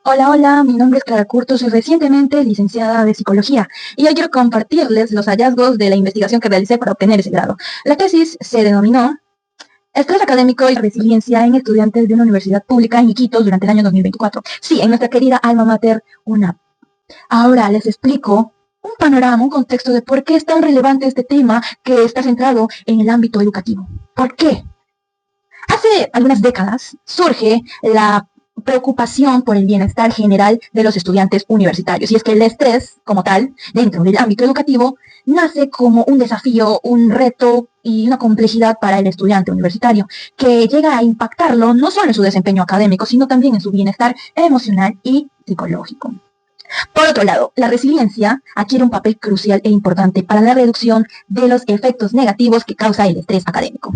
Hola, hola, mi nombre es Clara Curto, soy recientemente licenciada de Psicología y hoy quiero compartirles los hallazgos de la investigación que realicé para obtener ese grado. La tesis se denominó Estrés académico y resiliencia en estudiantes de una universidad pública en Iquitos durante el año 2024. Sí, en nuestra querida alma mater, UNAP. Ahora les explico un panorama, un contexto de por qué es tan relevante este tema que está centrado en el ámbito educativo. ¿Por qué? Hace algunas décadas surge la preocupación por el bienestar general de los estudiantes universitarios. Y es que el estrés, como tal, dentro del ámbito educativo, nace como un desafío, un reto y una complejidad para el estudiante universitario, que llega a impactarlo no solo en su desempeño académico, sino también en su bienestar emocional y psicológico. Por otro lado, la resiliencia adquiere un papel crucial e importante para la reducción de los efectos negativos que causa el estrés académico.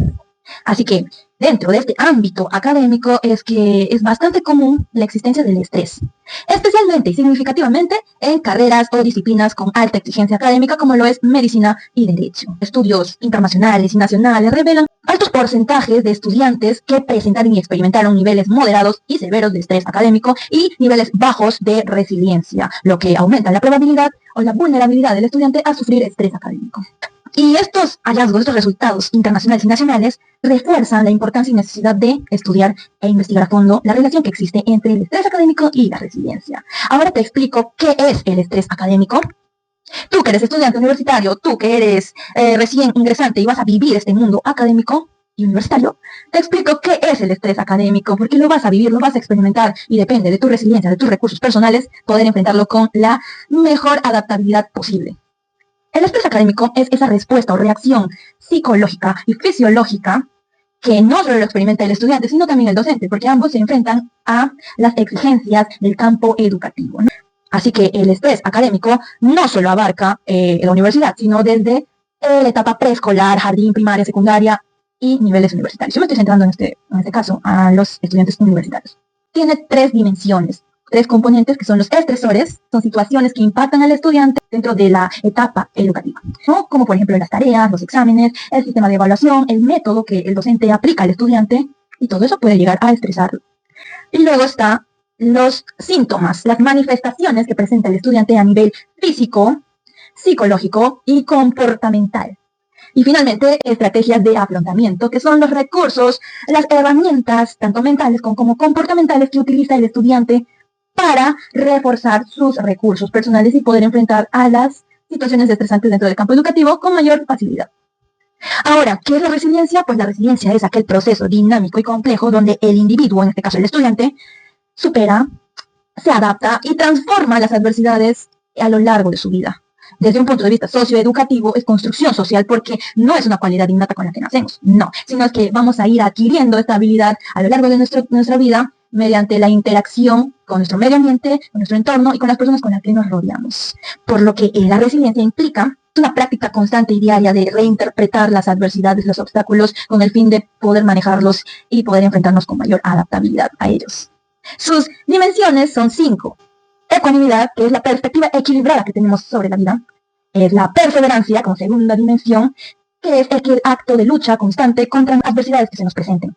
Así que dentro de este ámbito académico es que es bastante común la existencia del estrés, especialmente y significativamente en carreras o disciplinas con alta exigencia académica como lo es medicina y derecho. Estudios internacionales y nacionales revelan altos porcentajes de estudiantes que presentaron y experimentaron niveles moderados y severos de estrés académico y niveles bajos de resiliencia, lo que aumenta la probabilidad o la vulnerabilidad del estudiante a sufrir estrés académico. Y estos hallazgos, estos resultados internacionales y nacionales refuerzan la importancia y necesidad de estudiar e investigar a fondo la relación que existe entre el estrés académico y la resiliencia. Ahora te explico qué es el estrés académico. Tú que eres estudiante universitario, tú que eres recién ingresante y vas a vivir este mundo académico y universitario, te explico qué es el estrés académico, porque lo vas a vivir, lo vas a experimentar y depende de tu resiliencia, de tus recursos personales, poder enfrentarlo con la mejor adaptabilidad posible. El estrés académico es esa respuesta o reacción psicológica y fisiológica que no solo lo experimenta el estudiante, sino también el docente, porque ambos se enfrentan a las exigencias del campo educativo, ¿no? Así que el estrés académico no solo abarca la universidad, sino desde la etapa preescolar, jardín, primaria, secundaria y niveles universitarios. Yo me estoy centrando en este caso a los estudiantes universitarios. Tiene tres dimensiones, tres componentes que son los estresores, son situaciones que impactan al estudiante dentro de la etapa educativa, ¿no? Como por ejemplo las tareas, los exámenes, el sistema de evaluación, el método que el docente aplica al estudiante, y todo eso puede llegar a estresarlo. Y luego está los síntomas, las manifestaciones que presenta el estudiante a nivel físico, psicológico y comportamental. Y finalmente, estrategias de afrontamiento, que son los recursos, las herramientas, tanto mentales como comportamentales, que utiliza el estudiante para reforzar sus recursos personales y poder enfrentar a las situaciones estresantes dentro del campo educativo con mayor facilidad. Ahora, ¿qué es la resiliencia? Pues la resiliencia es aquel proceso dinámico y complejo donde el individuo, en este caso el estudiante, supera, se adapta y transforma las adversidades a lo largo de su vida. Desde un punto de vista socioeducativo, es construcción social porque no es una cualidad innata con la que nacemos, no, sino es que vamos a ir adquiriendo esta habilidad a lo largo de nuestra vida mediante la interacción con nuestro medio ambiente, con nuestro entorno y con las personas con las que nos rodeamos. Por lo que la resiliencia implica una práctica constante y diaria de reinterpretar las adversidades, los obstáculos, con el fin de poder manejarlos y poder enfrentarnos con mayor adaptabilidad a ellos. Sus dimensiones son 5. Ecuanimidad, que es la perspectiva equilibrada que tenemos sobre la vida. Es la perseverancia, como segunda dimensión, que es el acto de lucha constante contra las adversidades que se nos presenten.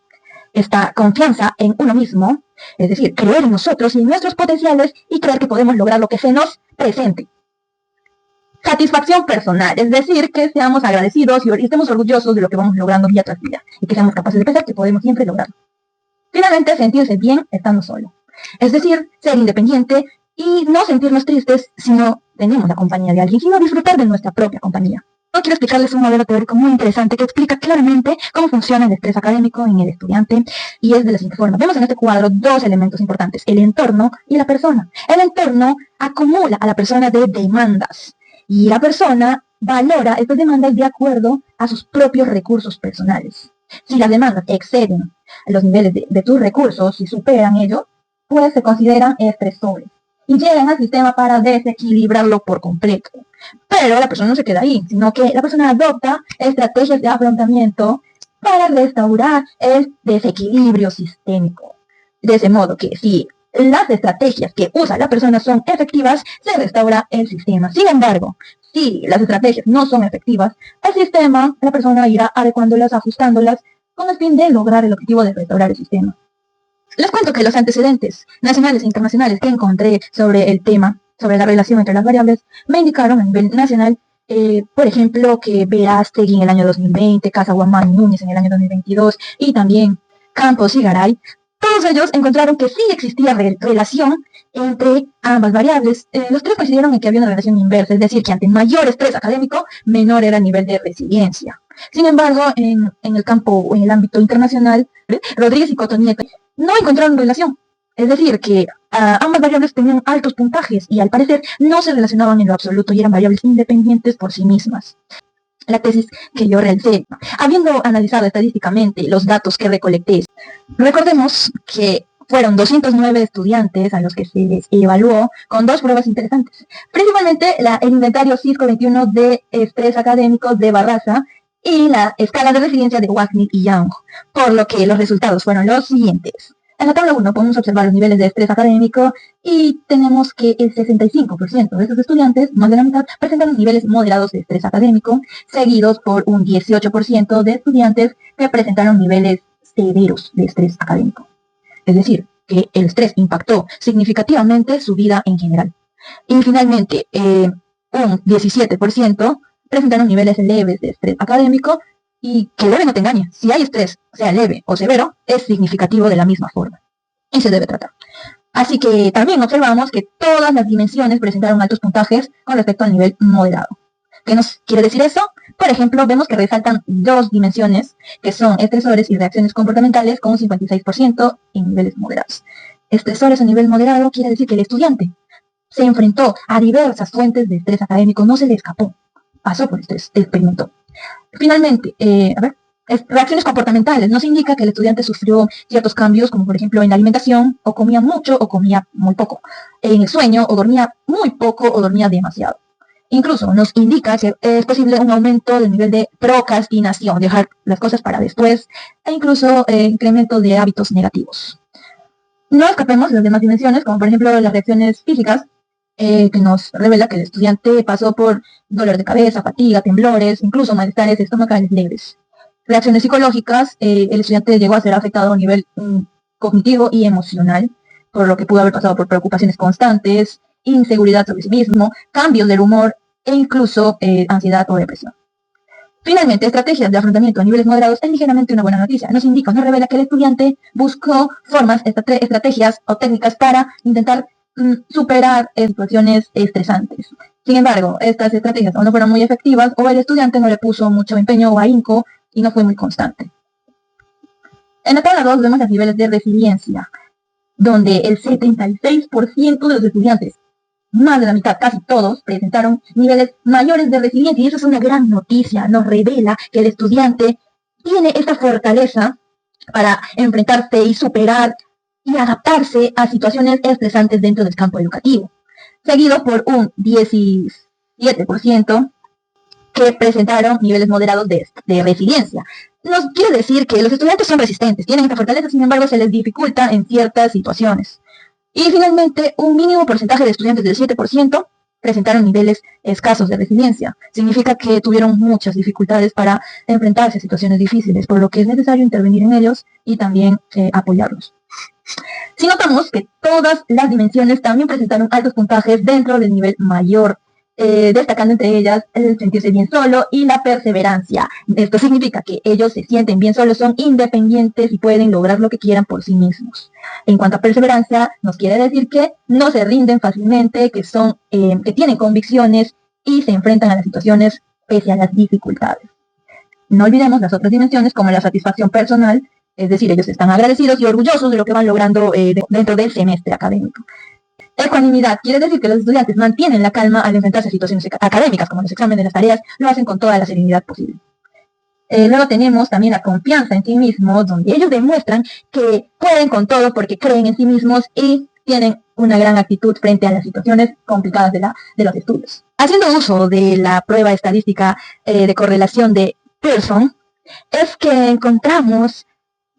Esta confianza en uno mismo, es decir, creer en nosotros y en nuestros potenciales y creer que podemos lograr lo que se nos presente. Satisfacción personal, es decir, que seamos agradecidos y estemos orgullosos de lo que vamos logrando día tras día y que seamos capaces de pensar que podemos siempre lograrlo. Finalmente, sentirse bien estando solo. Es decir, ser independiente y no sentirnos tristes si no tenemos la compañía de alguien, sino disfrutar de nuestra propia compañía. Yo quiero explicarles un modelo teórico muy interesante que explica claramente cómo funciona el estrés académico en el estudiante y es de la siguiente forma. Vemos en este cuadro dos elementos importantes, el entorno y la persona. El entorno acumula a la persona de demandas y la persona valora estas demandas de acuerdo a sus propios recursos personales. Si las demandas exceden los niveles de tus recursos y superan ello, pues se consideran estresores y llegan al sistema para desequilibrarlo por completo. Pero la persona no se queda ahí, sino que la persona adopta estrategias de afrontamiento para restaurar el desequilibrio sistémico. De ese modo que si las estrategias que usa la persona son efectivas, se restaura el sistema. Sin embargo, si las estrategias no son efectivas, el sistema, la persona irá adecuándolas, ajustándolas, con el fin de lograr el objetivo de restaurar el sistema. Les cuento que los antecedentes nacionales e internacionales que encontré sobre el tema, sobre la relación entre las variables, me indicaron a nivel nacional, por ejemplo, que Verástegui en el año 2020, Casaguamán y Núñez en el año 2022, y también Campos y Garay, todos ellos encontraron que sí existía relación entre ambas variables. Los tres coincidieron en que había una relación inversa, es decir, que ante mayor estrés académico, menor era el nivel de resiliencia. Sin embargo, en el campo o en el ámbito internacional, Rodríguez y Cotonieto no encontraron relación. Es decir, que ambas variables tenían altos puntajes y al parecer no se relacionaban en lo absoluto y eran variables independientes por sí mismas. La tesis que yo realicé, habiendo analizado estadísticamente los datos que recolecté, recordemos que fueron 209 estudiantes a los que se les evaluó con dos pruebas interesantes, principalmente el inventario Cisco 21 de estrés académico de Barraza y la escala de resiliencia de Wagner y Young, por lo que los resultados fueron los siguientes. En la tabla 1 podemos observar los niveles de estrés académico y tenemos que el 65% de esos estudiantes, más de la mitad, presentan niveles moderados de estrés académico, seguidos por un 18% de estudiantes que presentaron niveles severos de estrés académico. Es decir, que el estrés impactó significativamente su vida en general. Y finalmente, un 17% presentaron niveles leves de estrés académico, y que leve no te engañe, si hay estrés, sea leve o severo, es significativo de la misma forma y se debe tratar. Así que también observamos que todas las dimensiones presentaron altos puntajes con respecto al nivel moderado. ¿Qué nos quiere decir eso? Por ejemplo, vemos que resaltan dos dimensiones que son estresores y reacciones comportamentales con un 56% en niveles moderados. Estresores a nivel moderado quiere decir que el estudiante se enfrentó a diversas fuentes de estrés académico, no se le escapó, pasó por estrés, experimentó. Finalmente, reacciones comportamentales nos indica que el estudiante sufrió ciertos cambios, como por ejemplo en la alimentación, o comía mucho o comía muy poco, en el sueño, o dormía muy poco o dormía demasiado. Incluso nos indica que es posible un aumento del nivel de procrastinación, dejar las cosas para después, e incluso incremento de hábitos negativos. No escapemos de las demás dimensiones, como por ejemplo las reacciones físicas, que nos revela que el estudiante pasó por dolor de cabeza, fatiga, temblores, incluso malestares estomacales leves. Reacciones psicológicas, el estudiante llegó a ser afectado a nivel cognitivo y emocional, por lo que pudo haber pasado por preocupaciones constantes, inseguridad sobre sí mismo, cambios del humor e incluso ansiedad o depresión. Finalmente, estrategias de afrontamiento a niveles moderados es ligeramente una buena noticia. Nos indica, nos revela que el estudiante buscó formas, estrategias o técnicas para intentar superar situaciones estresantes. Sin embargo, estas estrategias o no fueron muy efectivas o el estudiante no le puso mucho empeño o ahínco y no fue muy constante. En la tabla 2 vemos los niveles de resiliencia, donde el 76% de los estudiantes, más de la mitad, casi todos, presentaron niveles mayores de resiliencia y eso es una gran noticia. Nos revela que el estudiante tiene esta fortaleza para enfrentarse y superar y adaptarse a situaciones estresantes dentro del campo educativo, seguido por un 17% que presentaron niveles moderados de resiliencia. Nos quiere decir que los estudiantes son resistentes, tienen esta fortaleza, sin embargo se les dificulta en ciertas situaciones. Y finalmente, un mínimo porcentaje de estudiantes del 7% presentaron niveles escasos de resiliencia. Significa que tuvieron muchas dificultades para enfrentarse a situaciones difíciles, por lo que es necesario intervenir en ellos y también apoyarlos. Si notamos que todas las dimensiones también presentaron altos puntajes dentro del nivel mayor, destacando entre ellas el sentirse bien solo y la perseverancia. Esto significa que ellos se sienten bien solos, son independientes y pueden lograr lo que quieran por sí mismos. En cuanto a perseverancia, nos quiere decir que no se rinden fácilmente, que tienen convicciones y se enfrentan a las situaciones pese a las dificultades. No olvidemos las otras dimensiones como la satisfacción personal, es decir, ellos están agradecidos y orgullosos de lo que van logrando dentro del semestre académico. Ecuanimidad quiere decir que los estudiantes mantienen la calma al enfrentarse a situaciones académicas como los exámenes, las tareas, lo hacen con toda la serenidad posible. Luego tenemos también la confianza en sí mismos, donde ellos demuestran que pueden con todo porque creen en sí mismos y tienen una gran actitud frente a las situaciones complicadas de los estudios. Haciendo uso de la prueba estadística de correlación de Pearson, es que encontramos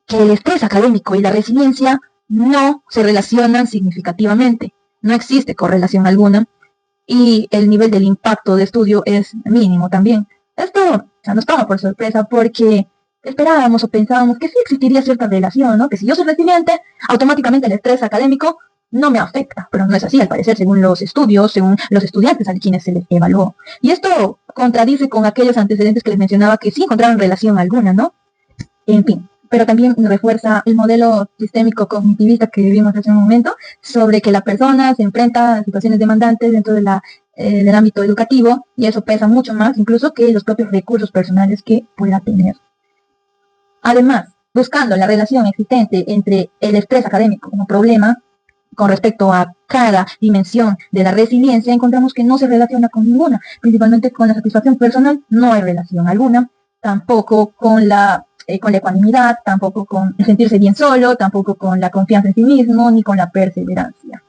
que el estrés académico y la resiliencia no se relacionan significativamente. No existe correlación alguna y el nivel del impacto de estudio es mínimo también. Esto nos toma por sorpresa porque esperábamos o pensábamos que sí existiría cierta relación, ¿no? Que si yo soy resiliente, automáticamente el estrés académico no me afecta, pero no es así, al parecer, según los estudios, según los estudiantes a quienes se les evaluó. Y esto contradice con aquellos antecedentes que les mencionaba que sí encontraron relación alguna, ¿no? En fin, pero también refuerza el modelo sistémico cognitivista que vimos hace un momento, sobre que la persona se enfrenta a situaciones demandantes dentro de del ámbito educativo, y eso pesa mucho más incluso que los propios recursos personales que pueda tener. Además, buscando la relación existente entre el estrés académico como problema con respecto a cada dimensión de la resiliencia, encontramos que no se relaciona con ninguna, principalmente con la satisfacción personal no hay relación alguna, tampoco con la ecuanimidad, tampoco con el sentirse bien solo, tampoco con la confianza en sí mismo, ni con la perseverancia.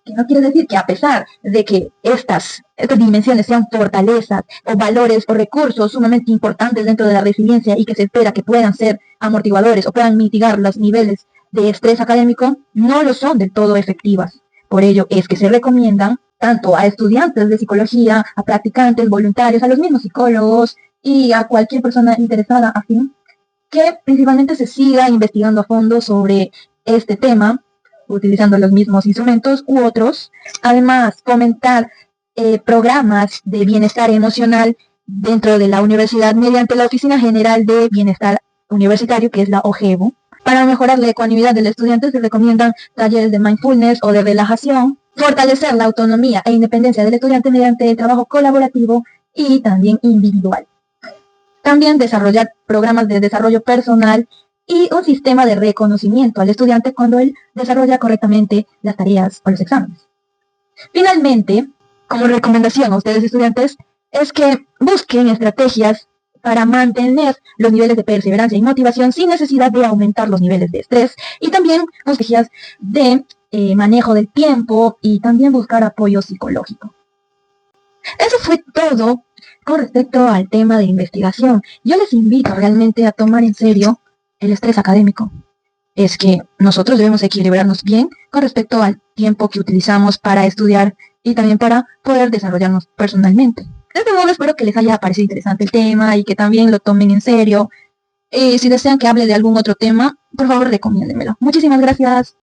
Que no quiere decir que a pesar de que estas dimensiones sean fortalezas o valores o recursos sumamente importantes dentro de la resiliencia y que se espera que puedan ser amortiguadores o puedan mitigar los niveles de estrés académico, no lo son del todo efectivas. Por ello es que se recomiendan tanto a estudiantes de psicología, a practicantes, voluntarios, a los mismos psicólogos y a cualquier persona interesada afín, que principalmente se siga investigando a fondo sobre este tema, utilizando los mismos instrumentos u otros. Además, fomentar programas de bienestar emocional dentro de la universidad mediante la Oficina General de Bienestar Universitario, que es la OGEBU. Para mejorar la ecuanimidad del estudiante se recomiendan talleres de mindfulness o de relajación, fortalecer la autonomía e independencia del estudiante mediante el trabajo colaborativo y también individual. También desarrollar programas de desarrollo personal y un sistema de reconocimiento al estudiante cuando él desarrolla correctamente las tareas o los exámenes. Finalmente, como recomendación a ustedes estudiantes, es que busquen estrategias para mantener los niveles de perseverancia y motivación sin necesidad de aumentar los niveles de estrés, y también estrategias de manejo del tiempo y también buscar apoyo psicológico. Eso fue todo con respecto al tema de investigación. Yo les invito realmente a tomar en serio el estrés académico. Es que nosotros debemos equilibrarnos bien con respecto al tiempo que utilizamos para estudiar y también para poder desarrollarnos personalmente. De este modo espero que les haya parecido interesante el tema y que también lo tomen en serio. Si desean que hable de algún otro tema, por favor recomiéndenmelo. Muchísimas gracias.